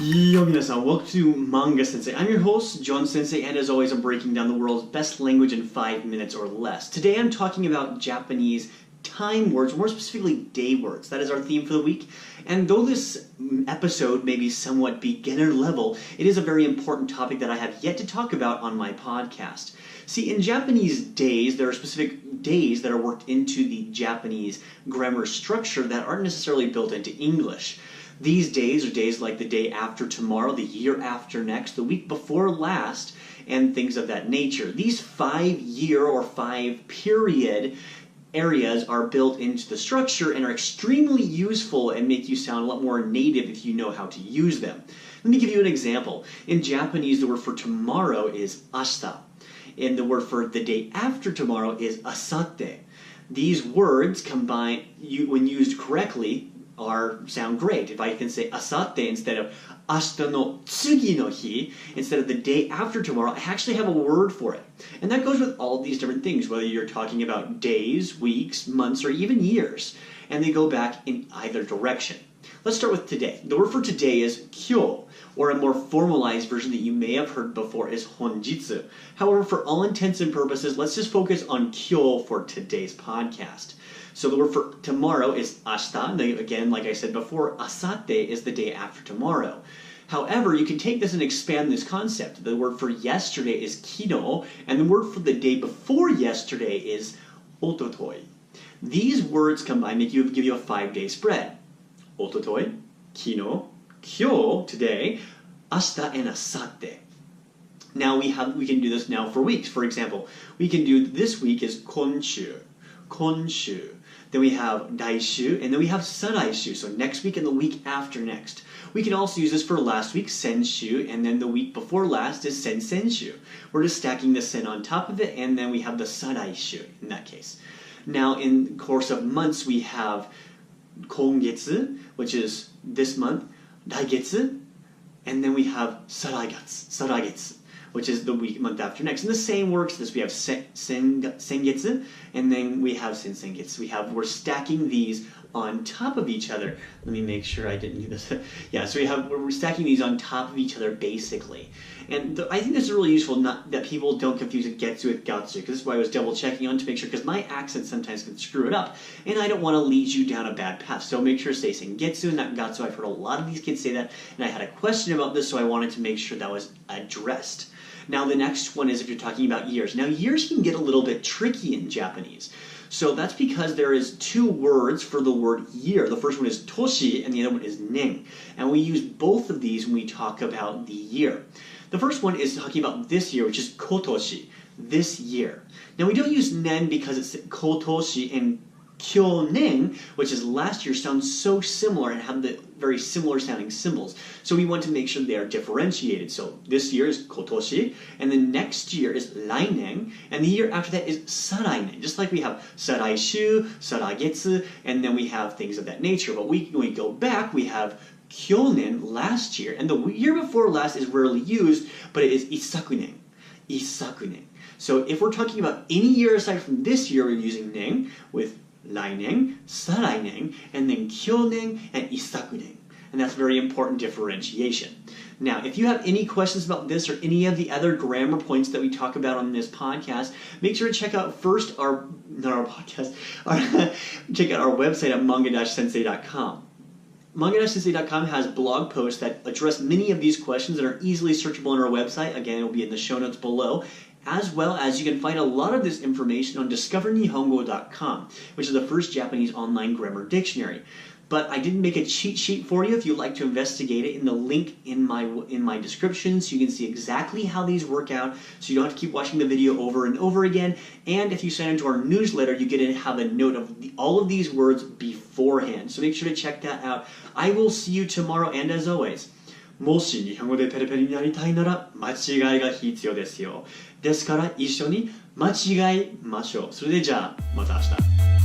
Yo, minasan, welcome to Manga Sensei. I'm your host, John Sensei, and as always, I'm breaking down the world's best language in 5 minutes or less. Today, I'm talking about Japanese time words, more specifically day words. That is our theme for the week. And though this episode may be somewhat beginner level, it is a very important topic that I have yet to talk about on my podcast. See, in Japanese days, there are specific days that are worked into the Japanese grammar structure that aren't necessarily built into English. These days are days like the day after tomorrow, the year after next, the week before last, and things of that nature. These 5-year or 5-period areas are built into the structure and are extremely useful and make you sound a lot more native if you know how to use them. Let me give you an example. In Japanese, the word for tomorrow is ashita, and the word for the day after tomorrow is asatte. These words combine, when used correctly, sound great. If I can say asatte instead of ashita no tsugi no hi, instead of the day after tomorrow, I actually have a word for it. And that goes with all of these different things, whether you're talking about days, weeks, months, or even years. And they go back in either direction. Let's start with today. The word for today is kyo, or a more formalized version that you may have heard before is honjitsu. However, for all intents and purposes, let's just focus on kyo for today's podcast. So the word for tomorrow is ashita. Again, like I said before, asatte is the day after tomorrow. However, you can take this and expand this concept. The word for yesterday is kino, and the word for the day before yesterday is ototoi. These words combined give you a 5-day spread. Ototoi, kino, kyo, today, ashita, and asatte. Now we can do this now for weeks. For example, we can do this week is konshu. Then we have daishu, and then we have saraishu, so next week and the week after next. We can also use this for last week, senshu, and then the week before last is sensenshu. We're just stacking the sen on top of it, and then we have the saraishu in that case. Now in the course of months, we have kongetsu, which is this month, daigetsu, and then we have saragetsu, which is the month after next. And the same works this. We have sengetsu, and then we have sensengetsu. We're stacking these on top of each other. Let me make sure I didn't do this. Yeah, so we're stacking these on top of each other basically. And I think this is really useful, not that people don't confuse getsu with gatsu, because this is why I was double checking on to make sure, because my accent sometimes can screw it up, and I don't want to lead you down a bad path. So make sure to say sengetsu and not gatsu. I've heard a lot of these kids say that, and I had a question about this, so I wanted to make sure that was addressed. Now the next one is if you're talking about years. Now years can get a little bit tricky in Japanese. So that's because there is 2 words for the word year. The first one is toshi and the other one is nen. And we use both of these when we talk about the year. The first one is talking about this year, which is kotoshi, this year. Now we don't use nen because it's kotoshi and kyonen, which is last year, sounds so similar and have the very similar sounding symbols. So we want to make sure they are differentiated. So this year is kotoshi, and the next year is lainen, and the year after that is sarainen. Just like we have saraishu, saragetsu, and then we have things of that nature. But when we go back, we have kyonen, last year, and the year before last is rarely used, but it is isakunen. So if we're talking about any year aside from this year, we're using nen with lainen, sarainen, and then kyonen and isakunen. And that's very important differentiation. Now, if you have any questions about this or any of the other grammar points that we talk about on this podcast, make sure to check out first check out our website at manga-sensei.com. Manga-sensei.com has blog posts that address many of these questions and are easily searchable on our website. Again, it will be in the show notes below. As well as you can find a lot of this information on discovernihongo.com, which is the first Japanese online grammar dictionary. But I didn't make a cheat sheet for you if you'd like to investigate it in the link in my description, so you can see exactly how these work out, so you don't have to keep watching the video over and over again. And if you sign into our newsletter, you get to have a note of all of these words beforehand. So make sure to check that out. I will see you tomorrow, and as always, もし日本語でペラペラになりたいなら間違いが必要ですよ。ですから一緒に間違いましょう。それでじゃあまた明日。